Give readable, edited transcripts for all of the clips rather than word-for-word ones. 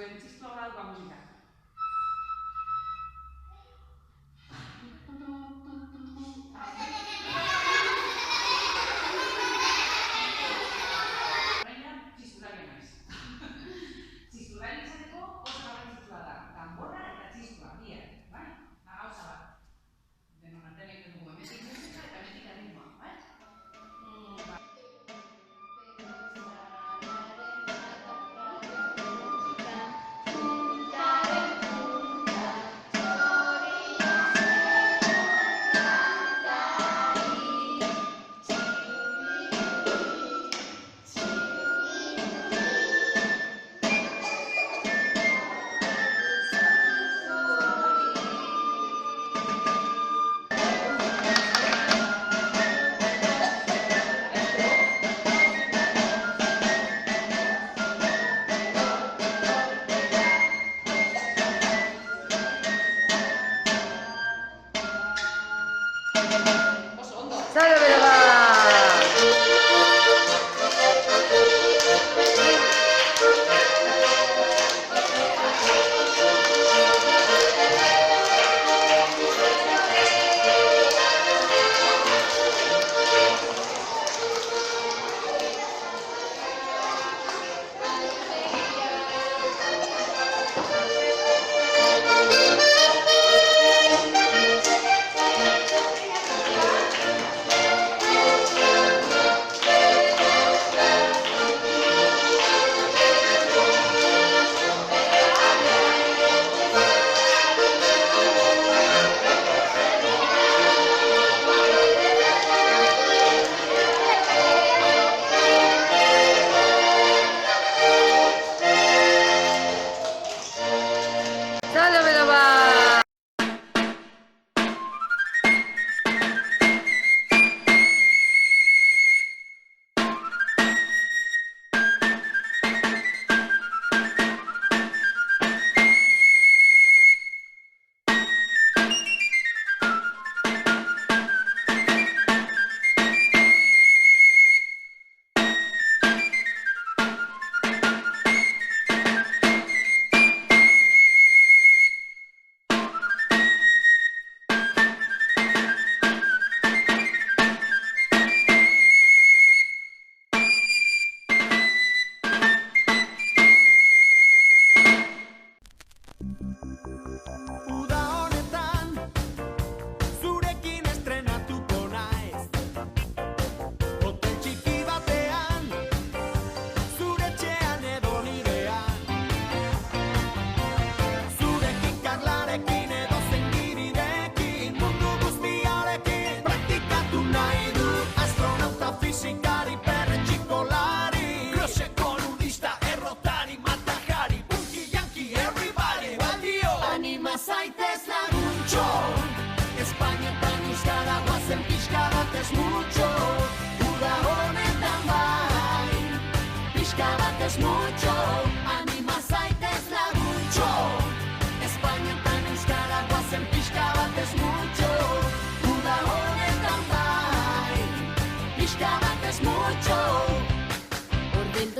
zuen txistua badauka musika. Horreina, txistulari naiz. Txistulari izateko oso garrantzitsua da. Danborra eta txistua, biak, bai? Gauza bat. Denon artean egiten dugu emetik musika eta emetik erritmoa, bai?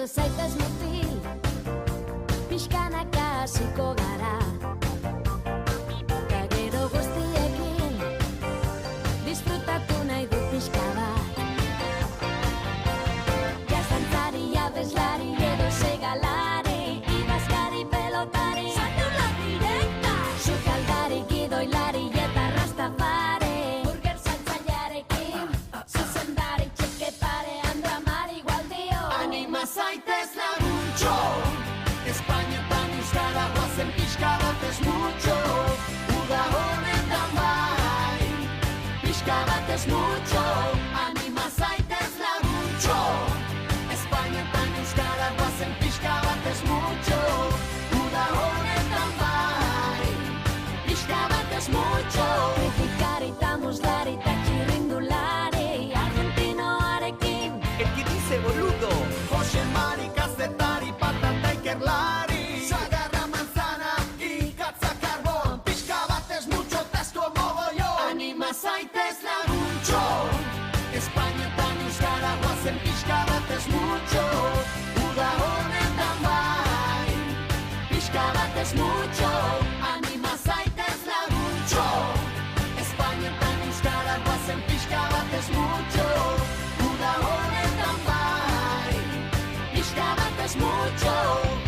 Zaitez mutil, pixkanaka hasiko gara. Ta gero guztiekin, disfrutatu nahi du pixka bat. Jazdantzari, abeslari edo segalari, ibazkari, pelotari, saltula direkta, sukaldari, gidoilari eta rastafari. Burger saltzailearekin, zuzendari, txekepare, andramari, gualdio. Anima zaitez laguntxo, Espainiatan euskara guazen pixka bat ez mucho. Uda honetan bai, pixka bat ez mucho. Anima zaitez laguntxo, Espainiatan euskara guazen pixka bat ez mucho. Uda honetan bai, pixka bat ez mucho. Kritikari eta muslari eta txirrindulari, argentinoarekin. El que dice boludo, Jose Mari, kazetari, patata ikerlari, sagarra manzana, ikatza karbon, pixka bat ez mucho, tasko mogollon. Anima zaitez laguntxo, Espainiatan euskara guazen pixka bat ez mucho. Uda honetan bai, pixka zen pixka bat ez